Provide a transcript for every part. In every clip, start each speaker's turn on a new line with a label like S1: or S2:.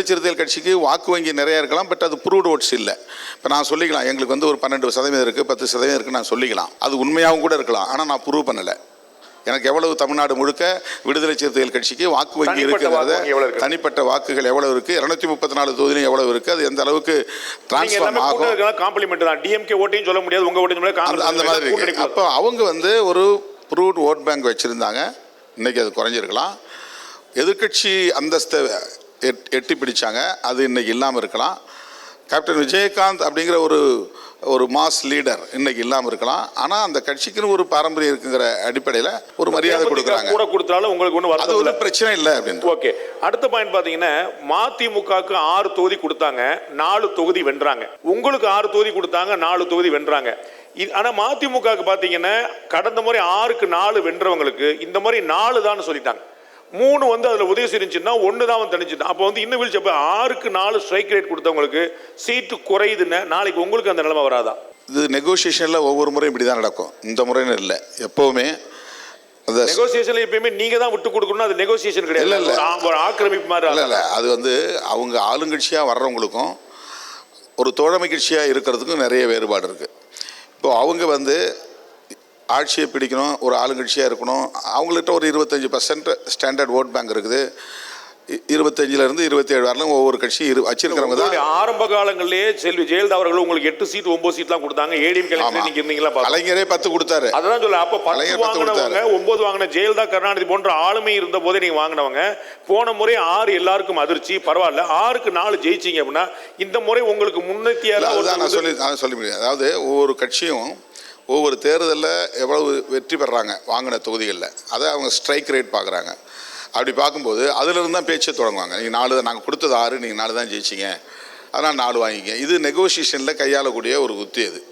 S1: சிறுத்தைகள் கட்சிக்கு வாக்கு வங்கி நிறையா இருக்கலாம், பட் அது ப்ரூவ்ட் ஓட்ஸ் இல்லை. இப்போ நான் சொல்லிக்கலாம் எங்களுக்கு வந்து ஒரு 12% இருக்குது, 10% இருக்குன்னு நான் சொல்லிக்கலாம். அது உண்மையாகவும் கூட இருக்கலாம், ஆனால் நான் ப்ரூவ் பண்ணலை. எனக்கு எவ்வளவு தமிழ்நாடு முழுக்க விடுதலை சிறுத்தைகள் கட்சிக்கு வாக்கு வங்கி இருக்குங்கிறத, தனிப்பட்ட வாக்குகள் எவ்வளவு இருக்குது, 234 தொகுதியிலும் எவ்வளவு இருக்குது, அது எந்த அளவுக்கு டிரான்ஸ்ஃபார்ம் ஆகும்,
S2: காம்ப்ளிமெண்ட் தான். டிஎம்கே ஓட்டையும் சொல்ல முடியாது, உங்க ஓட்டையும்
S1: அந்த மாதிரி இருக்கு. அப்போ அவங்க வந்து ஒரு ப்ரூவ்ட் ஓட் பேங்க் வச்சுருந்தாங்க, இன்றைக்கி அது குறைஞ்சிருக்கலாம். எதிர்கட்சி அந்தஸ்தை எட்டி பிடிச்சாங்க, அது இன்றைக்கி இல்லாமல் இருக்கலாம். கேப்டன் விஜயகாந்த் அப்படிங்கிற ஒரு மாஸ் லீடர் இன்னைக்கு இல்லாமல் இருக்கலாம். ஆனால் அந்த கட்சிக்குன்னு ஒரு பாரம்பரியம் இருக்குங்கிற அடிப்படையில் ஒரு மரியாதை கொடுக்குறாங்க.
S2: கூட கொடுத்தாலும் உங்களுக்கு ஒன்றும்
S1: அது ஒரு பிரச்சனை இல்லை அப்படின்னு.
S2: ஓகே, அடுத்த பாயிண்ட் பார்த்தீங்கன்னா மதிமுகவுக்கு 6 தொகுதி கொடுத்தாங்க, 4 தொகுதி வென்றாங்க. உங்களுக்கு 6 தொகுதி கொடுத்தாங்க, 4 தொகுதி வென்றாங்க. ஆனால் மதிமுகவுக்கு பார்த்தீங்கன்னா கடந்த முறை 6க்கு 4 வென்றவங்களுக்கு இந்த முறை 4 தான் சொல்லிட்டாங்க. 3 வந்து அதில் உதவி செஞ்சுன்னா 1 தான் வந்து தனிச்சுட்டான். அப்போ வந்து இன்னும் வீழ்ச்சி. அப்போ 6க்கு 4 ஸ்ட்ரைக் ரேட் கொடுத்தவங்களுக்கு சீட்டு குறையுதுன்னு நாளைக்கு உங்களுக்கு அந்த நிலைமை வராதா?
S1: இது நெகோசியேஷனில் ஒவ்வொரு முறையும் இப்படி தான் நடக்கும், இந்த முறைன்னு இல்லை. எப்போவுமே
S2: நெகோசியேஷன்ல எப்பயுமே நீங்க தான் விட்டு கொடுக்கணும், அது நெகோசியேஷன் கிடையாது.
S1: இல்லை,
S2: ஆக்கிரமிப்பு மாதிரி
S1: இல்லை. அது வந்து அவங்க ஆளுங்கட்சியாக வர்றவங்களுக்கும் ஒரு தோழமை கட்சியாக இருக்கிறதுக்கும் நிறைய வேறுபாடு இருக்குது. இப்போ அவங்க வந்து ஆட்சியை பிடிக்கணும், ஒரு ஆளுங்கட்சியாக இருக்கணும், அவங்கள்ட்ட ஒரு 25% ஸ்டாண்டர்ட் ஓட் பேங்க் இருக்குது. 25லேருந்து 27 வரலாம் ஒவ்வொரு கட்சி வச்சிருக்கிறவங்க தான்.
S2: ஆரம்ப காலங்களிலேயே செல்வி ஜெயலலிதா அவர்கள் உங்களுக்கு 8 சீட் 9 சீட்லாம் கொடுத்தாங்க. ஏடிஎம் நீங்க இருந்தீங்களா?
S1: கலைஞரே 10 கொடுத்தாரு.
S2: அதான் சொல்ல. அப்போ 10 வாங்கினவங்க 9 வாங்கின ஜெயலலிதா கருணாநிதி போன்ற ஆளுமை இருந்த போதே நீங்க வாங்கினவங்க. போன முறை 6 எல்லாருக்கும் அதிர்ச்சி, பரவாயில்ல. 6க்கு 4 ஜெயிச்சிங்க அப்படின்னா இந்த முறை உங்களுக்கு முன்னேற்றிய
S1: நான் சொல்லி முடியாது. அதாவது ஒவ்வொரு கட்சியும் ஒவ்வொரு தேர்தலில் எவ்வளவு வெற்றி பெறாங்க வாங்கின தொகுதிகளில், அதை அவங்க ஸ்ட்ரைக் ரேட் பார்க்குறாங்க. அப்படி பார்க்கும்போது அதிலிருந்து தான் பேச்சை தொடங்குவாங்க. நீங்கள் 4 தான், நாங்கள் கொடுத்தது 6, நீங்கள் 4 தான் ஜெயிச்சிங்க, அதனால் 4 வாங்கிங்க. இது நெகோசியேஷனில் கையாளக்கூடிய ஒரு உத்தி. அது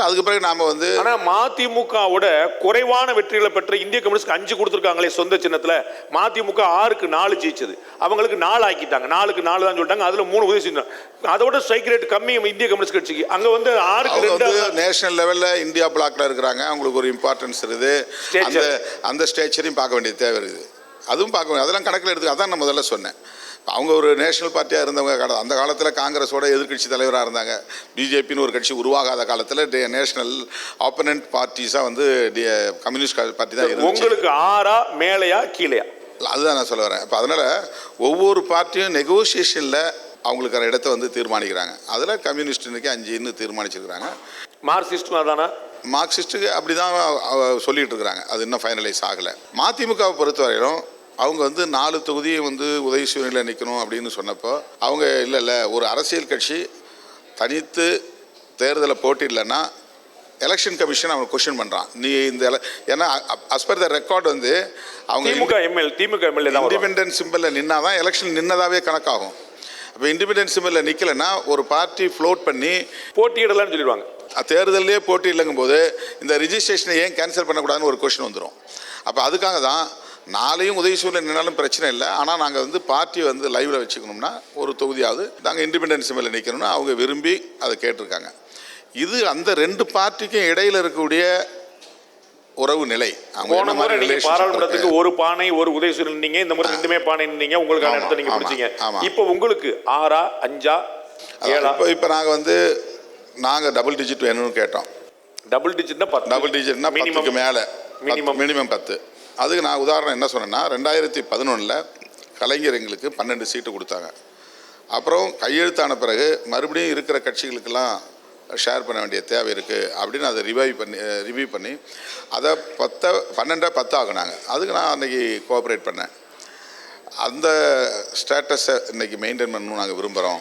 S1: அதுக்கு பிறகு நாம் வந்து
S2: ஆனால் மதிமுகவோட குறைவான வெற்றிகளை பெற்ற இந்திய கம்யூனிஸ்ட் 5 கொடுத்துருக்காங்களே சொந்த சின்னத்தில். மதிமுக 6க்கு 4 ஜெயிச்சது, அவங்களுக்கு 4 ஆக்கிட்டாங்க. 4க்கு 4 தான் சொல்லிட்டாங்க, அதில் 3 உதவி செஞ்சாங்க. அதோட ஸ்ட்ரைக் ரேட் கம்மி இந்திய கம்யூனிஸ்ட் கட்சிக்கு. அங்கே வந்து 6க்கு 2
S1: நேஷனல் லெவலில் இந்தியா பிளாக்ல இருக்கிறாங்க, அவங்களுக்கு ஒரு இம்பார்ட்டன்ஸ் இருக்குது. அந்த ஸ்டேச்சரையும் பார்க்க வேண்டிய தேவை இருக்குது. அதுவும் பார்க்க வேண்டிய, அதெல்லாம் கணக்கில் எடுத்து. அதான் நான் முதல்ல சொன்னேன். அவங்க ஒரு நேஷனல் பார்ட்டியாக இருந்தவங்க, அந்த காலத்தில் காங்கிரஸோட எதிர்கட்சி தலைவராக இருந்தாங்க. பிஜேபின்னு ஒரு கட்சி உருவாகாத காலத்தில் நேஷனல் ஆப்பனன்ட் பார்ட்டிஸாக வந்து கம்யூனிஸ்ட் பார்ட்டி தான் இருந்துச்சு.
S2: உங்களுக்கு 6ஆ மேலையா கீழையா?
S1: அதுதான் நான் சொல்ல வரேன். இப்போ அதனால் ஒவ்வொரு பார்ட்டியும் நெகோசியேஷனில் அவங்களுக்கான இடத்த வந்து தீர்மானிக்கிறாங்க. அதில் கம்யூனிஸ்ட் இன்னைக்கு 5ன்னு தீர்மானிச்சிருக்கிறாங்க.
S2: மார்க்சிஸ்டும் அதானா?
S1: மார்க்சிஸ்ட்டுக்கு அப்படி தான் சொல்லிகிட்டு இருக்கிறாங்க. அது இன்னும் ஃபைனலைஸ் ஆகலை. மதிமுகவை பொறுத்தவரையிலும் அவங்க வந்து 4 தொகுதியை வந்து உதவி சூழ்நிலையில் நிற்கணும் அப்படின்னு சொன்னப்போ அவங்க இல்லை ஒரு அரசியல் கட்சி தனித்து தேர்தலை போட்டிடலைன்னா எலெக்ஷன் கமிஷன் அவங்க கொஸ்டின் பண்ணுறான். நீ இந்த ஏன்னா அஸ் பர் த ரெக்கார்ட் வந்து அவங்க
S2: திமுக எம்எல்ஏ
S1: இண்டிபெண்டன்ட் சிம்பிளில் நின்னா தான் எலெக்ஷன் நின்னதாகவே கணக்காகும். அப்போ இண்டிபெண்டன்ட் சிம்பிளில் நிற்கலைன்னா ஒரு பார்ட்டி ஃப்ளோட் பண்ணி
S2: போட்டியிடலான்னு சொல்லிடுவாங்க.
S1: தேர்தலே போட்டி இல்லைங்கும் போது இந்த ரிஜிஸ்ட்ரேஷனை ஏன் கேன்சல் பண்ணக்கூடாதுன்னு ஒரு கொஸ்டின் வந்துடும். அப்போ அதுக்காக தான் 4 உதவி சூழ்நிலை நின்னாலும் பிரச்சனை இல்லை, ஆனால் நாங்கள் வந்து பார்ட்டியை வந்து லைவில் வச்சுக்கணும்னா ஒரு தொகுதியாவது நாங்கள் இண்டிபெண்டன்ஸ் சிம்பிளில் நிற்கணும்னு அவங்க விரும்பி அதை கேட்டிருக்காங்க. இது அந்த 2 பார்ட்டிக்கும் இடையில் இருக்கக்கூடிய உறவு நிலை.
S2: பாராளுமன்றத்துக்கு ஒரு பானை ஒரு உதவி சூழ்நிலை, இந்த முறை 2மே பானை நின்னீங்க, உங்களுக்கான இடத்தை நீங்க பிடிச்சீங்க. இப்போ உங்களுக்கு 6ஆ 5ஆ 7ஆ?
S1: இப்போ நாங்கள் வந்து டபுள் டிஜிட் வேணும்னு கேட்டோம்.
S2: டபுள் டிஜிட்னா
S1: 10க்கு மேலே மினிமம் 10. அதுக்கு நான் உதாரணம் என்ன சொன்னேன்னா 2011 கலைஞர் எங்களுக்கு 12 சீட்டு கொடுத்தாங்க. அப்புறம் கையெழுத்தான பிறகு மறுபடியும் இருக்கிற கட்சிகளுக்கெல்லாம் ஷேர் பண்ண வேண்டிய தேவை இருக்குது அப்படின்னு அதை ரிவ்யூ பண்ணி அதை 12 ஆகினாங்க. அதுக்கு நான் அன்றைக்கி கோஆப்ரேட் பண்ணேன். அந்த ஸ்டேட்டஸை இன்றைக்கி மெயின்டைன் பண்ணணும்னு நாங்கள் விரும்புகிறோம்.